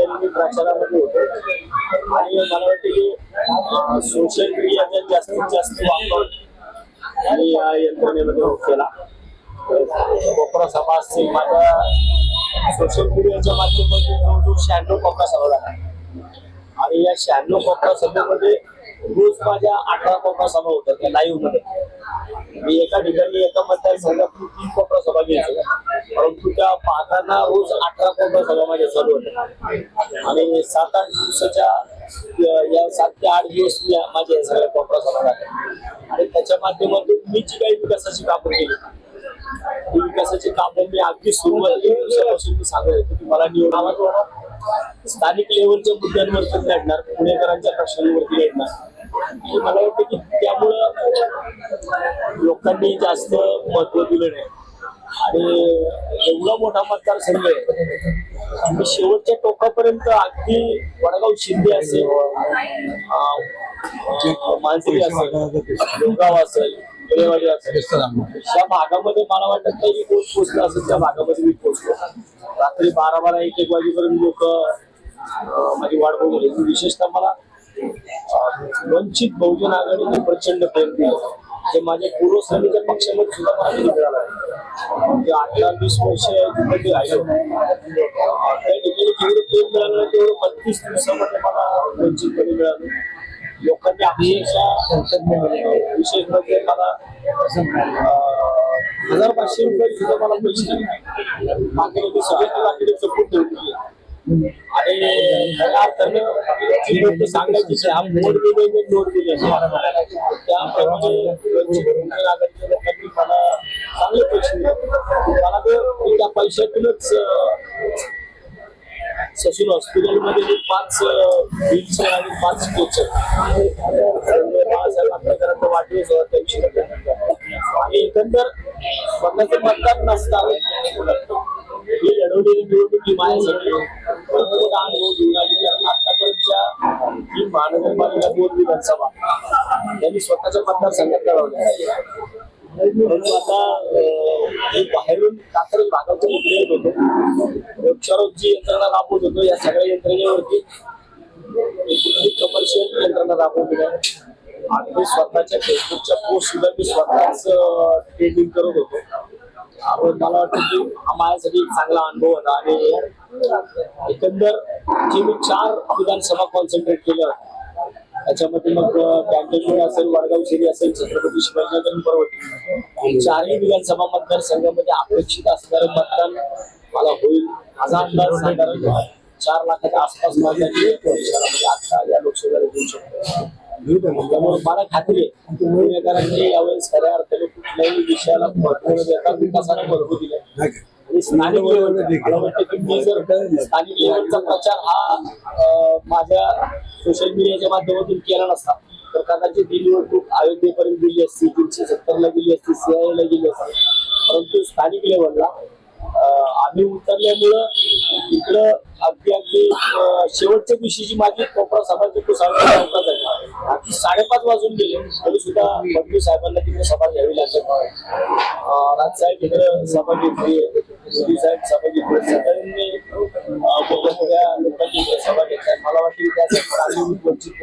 ठिकाणी मी प्रचारामध्ये होतो आणि मला वाटतं की सोशल मीडियाचा जास्तीत जास्त वापर आणि या यंत्रणेमध्ये केला. कोपरा सभा असतील, माझ्या सोशल मीडियाच्या माध्यमातून जो 96 कोपरा सभा झाला आणि या 96 कोपरा सभेमध्ये रोज माझ्या 18 कोपरा सभा होतात त्या लाईव्ह मध्ये. मी एका ठिकाणी एका मतदारसंघात 3 कोपरा सभा घ्यायचो, परंतु त्या पाहताना रोज 18 कोपरा सभा माझ्या चालू होत्या आणि 7-8 दिवसाच्या या 7 ते 8 दिवस माझ्या सगळ्या कोपरा सभा झाल्या आणि त्याच्या माध्यमातून मी जी काही विकासाची कामं केली ती विकासाची कामं मी अगदी सुरुवातीच्या दिवसापासून मी सांगत होतो की मला निवडणूक स्थानिक लेवलच्या मुद्द्यांवरती लढणार, पुणेकरांच्या प्रश्नांवरती लढणार. मला वाटतं की त्यामुळं लोकांनी जास्त महत्व दिलं नाही आणि एवढा मोठा मतदारसंघ आहे. मी शेवटच्या टोकापर्यंत अगदी वडगाव शिंदे असेल, मांजरी असेल, लोगाव असेल, गुरेवाडी असेल, त्या भागामध्ये मला वाटत नाही की कोण पोहोचलं असेल. त्या भागामध्ये मी पोहोचलो. रात्री 12-1 वाजेपर्यंत लोक माझी वाट बघत होती. विशेषतः मला वंचित बहुजन आघाडीने प्रचंड प्रेम दिलं, जे माझ्या पूर्वसैनिकांच्या पक्षामध्ये सुद्धा मला कधी मिळाला नाही. म्हणजे 18-20 वर्ष तिथे राहिलो त्या ठिकाणी जेवढं प्रेम मिळालं तेवढं 32 दिवसामध्ये मला वंचितमध्ये मिळालं. लोकांनी अक्षरशः विशेष म्हणजे मला 1500 रुपये सुद्धा मला पैसे मागणी सगळ्यांनी जपून ठेवली आणि खऱ्या अर्थानं सांगायची नोट दिले त्याप्रमाणे लोकांनी मला चांगले पैसे दिले. मला त्या पैशातूनच ससून हॉस्पिटलमध्ये 5 व्हीलचेअर आणि 5 स्ट्रेचर बाळासाहेब आंबेडकरांचा वाढदिवस होता त्या विषयी आणि एकंदर स्वतःचं मतदान नसतं ही लढवलेली निवडणूक ही माझ्यासाठी अनुभव घेऊन आली. आतापर्यंतच्या ही महानगरपालिका 2 विधानसभा त्यांनी स्वतःच्या मतदारसंघात लढवल्या, परंतु आता बाहेरून कात्रज भागातून येत होतो. रोजच्या जी यंत्रणा राबवत होतो या सगळ्या यंत्रणेवरती कमर्शियल यंत्रणा राबवली आहे. आणि स्वतःच्या फेसबुकच्या पोस्ट सुद्धा मी स्वतःच ट्रेडिंग करत होतो. मला वाटतं की हा माझ्यासाठी एक चांगला अनुभव होता आणि एकंदर जे मी 4 विधानसभा कॉन्सन्ट्रेट केल्या होत्या त्याच्यामध्ये मग कॅन्टोन्मेंट असेल, वडगाव शहरी असेल, छत्रपती शिवाजीनगर पर्वती 4ही विधानसभा मतदारसंघामध्ये अपेक्षित असणारं मतदान मला होईल. माझा अंदाज साधारण 4 लाखाच्या आसपास मतदान आता या लोकसभेला देऊ शकतो. त्यामुळे मला खात्री आहे पुणेकरांनी यावेळेस खऱ्या अर्थाने कुठल्याही विषयाला महत्व न देता विकासाला महत्व दिलं आणि स्थानिक लेवलचा मी जर स्थानिक लेवलचा प्रचार हा माझ्या सोशल मीडियाच्या माध्यमातून केला नसता तर कदाचित ही निवडणूक अयोध्येपर्यंत गेली असती, 370ला गेली असती, CIAला गेली असती. परंतु स्थानिक लेवलला आम्ही उतरल्यामुळं इकडं अगदी शेवटच्या दिवशीची माझी कोपरा सभाची अवकाश झाली. अगदी 5:30 वाजून गेले तरी सुद्धा फडणवीस साहेबांना तिकडे सभा घ्यावी लागत. राजसाहेब इकडे सभा घेतली, मोदी साहेब सभा घेतली, सगळ्यांनी मोठ्या लोकांची इकडे सभा घेतल्या. मला वाटतं त्यासाठी वंचित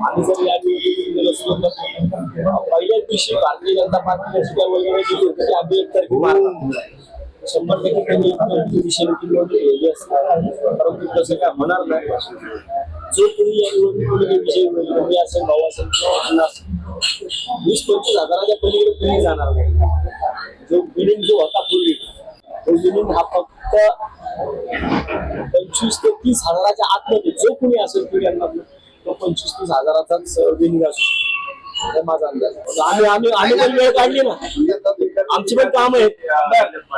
आम्ही जर या पहिल्याच दिवशी भारतीय जनता पार्टीची त्या वगैरे गेली होती की आम्ही एकतर्फी मारणार 100% त्यांनी दिशेने निवडणूक असणार, परंतु तसं काय होणार नाही. जो कोणी या निवडणुकीमध्ये विजयी होईल, कोणी असेल, भाऊ असेल किंवा 20-25 हजाराच्या पलीकडे कोणी जाणार नाही. जो बिलिंग जो होता पूर्वी तो बिलिंग हा फक्त 25 ते 30 हजाराच्या आतमध्ये जो कोणी असेल तरी यांना तो 25-30 हजाराचाच बिलिंग असू. माझा अंदाज आम्ही पण वेळ काढली ना, आमची पण काम आहेत.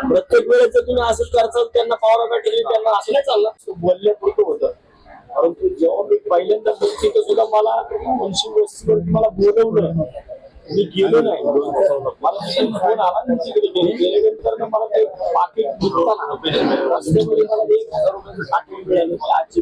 प्रत्येक वेळेस जर तुम्ही असंच करताल त्यांना पॉवर बॅटरी त्यांना असं नाही चाललं, बोलण्यापुरतं होतं. परंतु जेव्हा मी पहिल्यांदा बोलते तर सुद्धा मला 80 वस्तीवरती मला बोलवलं, मी गेलो नाही. मला फोन आला तिकडे गेल्यानंतर मला ते पाकिट रस्त्यामध्ये मला 1000 रुपयाचं पाकिट मिळालं. आजची